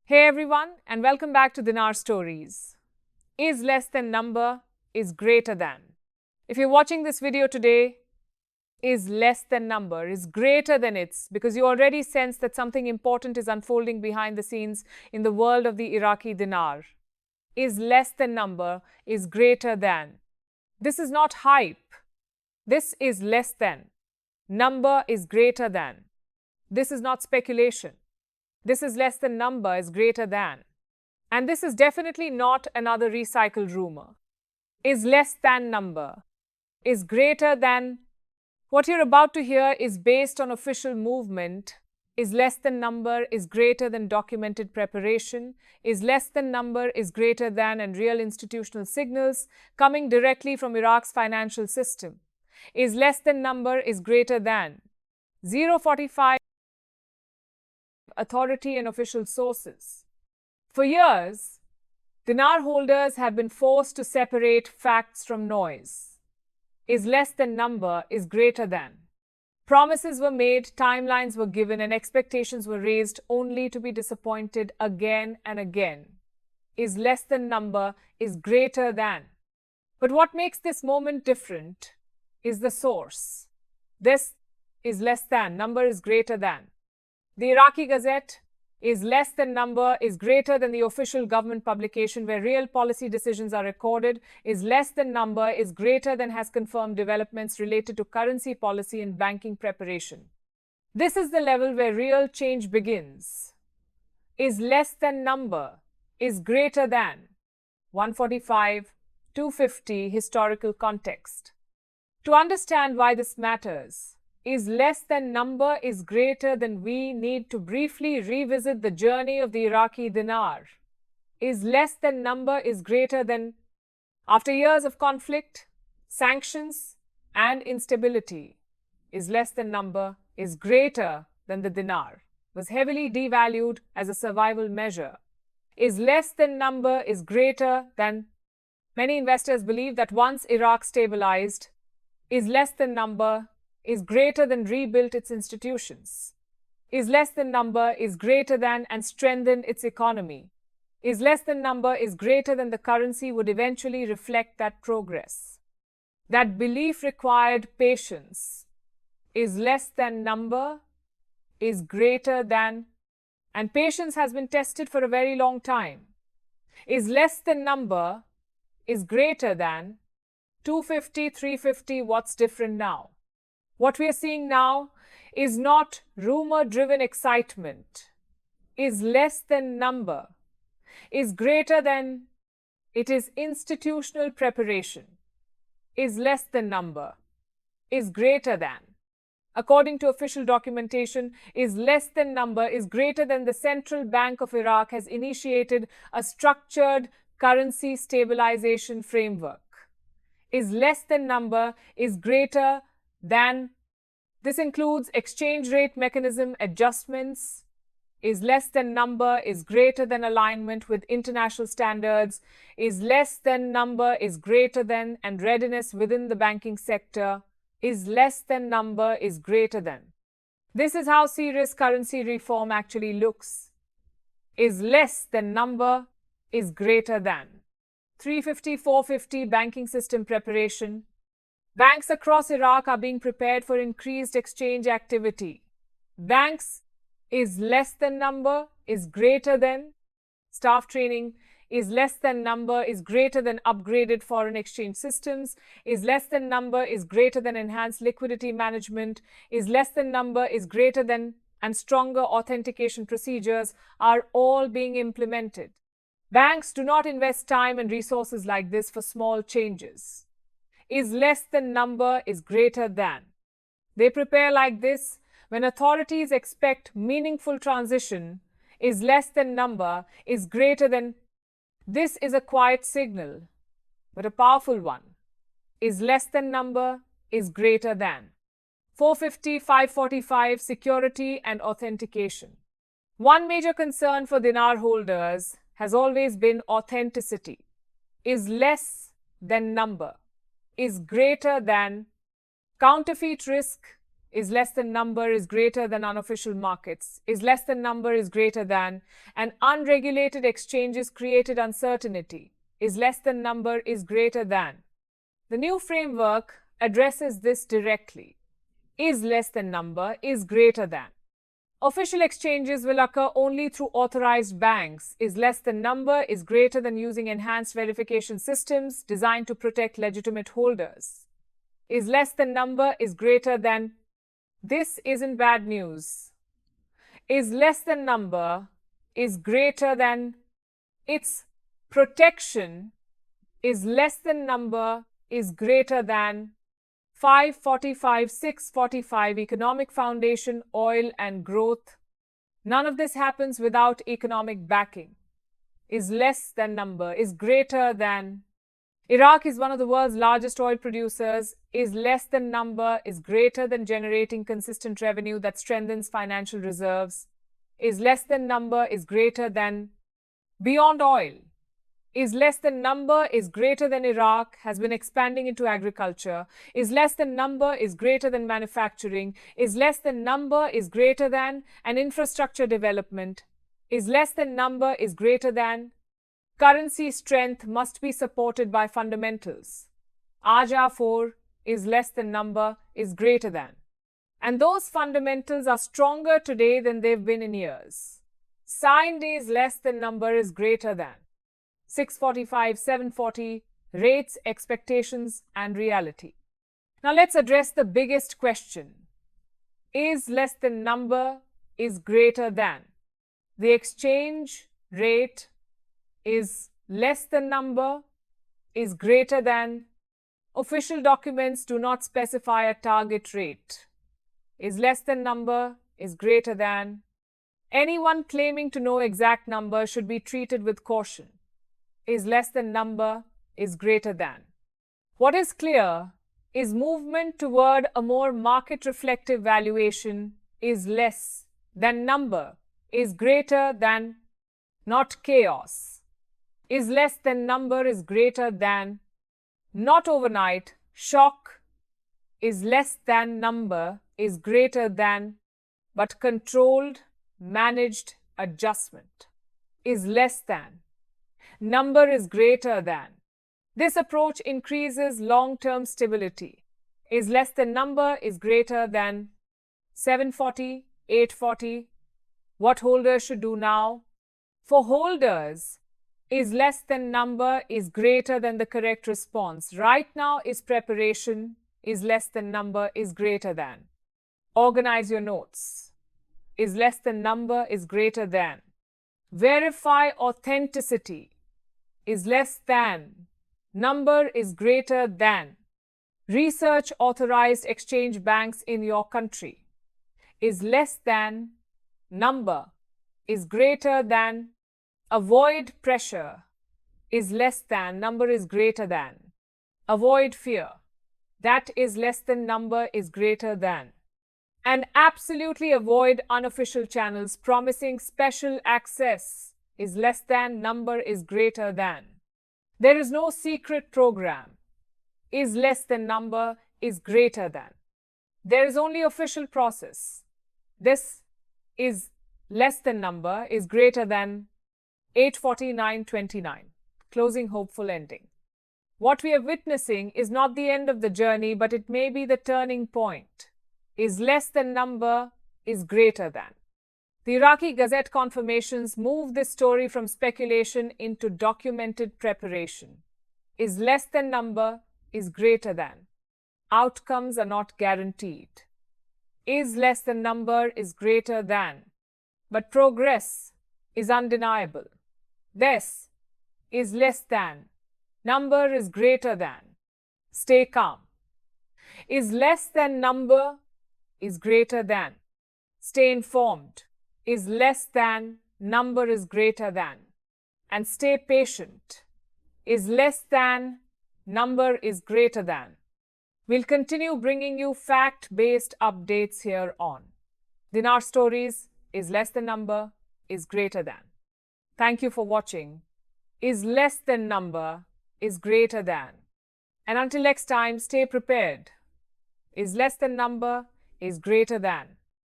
Hey everyone, and welcome back to Dinar Stories. Is less than number is greater than. If you're watching this video today, is less than number is greater than it's because you already sense that something important is unfolding behind the scenes in the world of the Iraqi dinar. Is less than number is greater than. This is not hype. This is less than. Number is greater than. This is not speculation. This is less than number is greater than. And this is definitely not another recycled rumor. Is less than number is greater than. What you're about to hear is based on official movement. Is less than number is greater than documented preparation. Is less than number is greater than and real institutional signals coming directly from Iraq's financial system. Is less than number is greater than. 045 authority and official sources. For years, dinar holders have been forced to separate facts from noise. Is less than number is greater than. Promises were made, timelines were given, and expectations were raised only to be disappointed again and again. Is less than number is greater than. But what makes this moment different is the source. This is less than, number is greater than. The Iraqi Gazette is less than number is greater than the official government publication where real policy decisions are recorded. Is less than number is greater than has confirmed developments related to currency policy and banking preparation. This is the level where real change begins. Is less than number is greater than. 145, 250 historical context. To understand why this matters, is less than number is greater than we need to briefly revisit the journey of the Iraqi dinar. Is less than number is greater than. After years of conflict, sanctions, and instability, is less than number is greater than the dinar, was heavily devalued as a survival measure. Is less than number is greater than. Many investors believe that once Iraq stabilized, is less than number is greater than rebuilt its institutions. Is less than number is greater than and strengthened its economy. Is less than number is greater than the currency would eventually reflect that progress. That belief required patience. Is less than number is greater than, and patience has been tested for a very long time. Is less than number is greater than. 250, 350, what's different now? What we are seeing now is not rumor-driven excitement. Is less than number is greater than. It is institutional preparation. Is less than number is greater than. According to official documentation, is less than number is greater than the Central Bank of Iraq has initiated a structured currency stabilization framework. Is less than number is greater than. This includes exchange rate mechanism adjustments. Is less than number is greater than alignment with international standards. Is less than number is greater than and readiness within the banking sector. Is less than number is greater than. This is how serious currency reform actually looks. Is less than number is greater than. 350, 450 banking system preparation. Banks across Iraq are being prepared for increased exchange activity. Banks is less than number is greater than. Staff training is less than number is greater than upgraded foreign exchange systems. Is less than number is greater than enhanced liquidity management. Is less than number is greater than and stronger authentication procedures are all being implemented. Banks do not invest time and resources like this for small changes. Is less than number is greater than. They prepare like this when authorities expect meaningful transition. Is less than number is greater than. This is a quiet signal, but a powerful one. Is less than number is greater than. 450, 545 security and authentication. One major concern for dinar holders has always been authenticity. Is less than number is greater than. Counterfeit risk is less than number is greater than unofficial markets, is less than number is greater than, and unregulated exchanges created uncertainty, is less than number is greater than. The new framework addresses this directly. Is less than number is greater than. Official exchanges will occur only through authorized banks. Is less than number is greater than using enhanced verification systems designed to protect legitimate holders. Is less than number is greater than. This isn't bad news. Is less than number is greater than. Its protection is less than number is greater than. 545, 645 Economic Foundation, Oil and Growth. None of this happens without economic backing. Is less than number is greater than. Iraq is one of the world's largest oil producers. Is less than number is greater than generating consistent revenue that strengthens financial reserves. Is less than number is greater than. Beyond oil. Is less than number is greater than. Iraq has been expanding into agriculture. Is less than number is greater than manufacturing. Is less than number is greater than an infrastructure development. Is less than number is greater than. Currency strength must be supported by fundamentals. AJA 4 is less than number is greater than. And those fundamentals are stronger today than they've been in years. Signed is less than number is greater than. 645, 740, rates, expectations, and reality. Now let's address the biggest question. Is less than number is greater than. The exchange rate is less than number is greater than. Official documents do not specify a target rate. Is less than number is greater than. Anyone claiming to know exact number should be treated with caution. Is less than number is greater than. What is clear is movement toward a more market-reflective valuation. Is less than number is greater than, not chaos. Is less than number is greater than, not overnight shock. Is less than number is greater than, but controlled, managed adjustment. Is less than. Number is greater than. This approach increases long-term stability. Is less than number is greater than. 740, 840. What holders should do now? For holders, is less than number is greater than the correct response. Right now is preparation. Is less than number is greater than. Organize your notes. Is less than number is greater than. Verify authenticity. Is less than. Number is greater than. Research authorized exchange banks in your country. Is less than. Number is greater than. Avoid pressure. Is less than. Number is greater than. Avoid fear. That is less than number is greater than. And absolutely avoid unofficial channels promising special access. Is less than number is greater than. There is no secret program. Is less than number is greater than. There is only official process. This is less than number is greater than. 849.29. Closing hopeful ending. What we are witnessing is not the end of the journey, but it may be the turning point. Is less than number is greater than. The Iraqi Gazette confirmations move this story from speculation into documented preparation. Is less than number is greater than. Outcomes are not guaranteed. Is less than number is greater than. But progress is undeniable. This is less than. Number is greater than. Stay calm. Is less than number is greater than. Stay informed. Is less than number is greater than. And stay patient. Is less than number is greater than. We'll continue bringing you fact-based updates here on Dinar Stories. Is less than number is greater than. Thank you for watching. Is less than number is greater than. And until next time, stay prepared. Is less than number is greater than.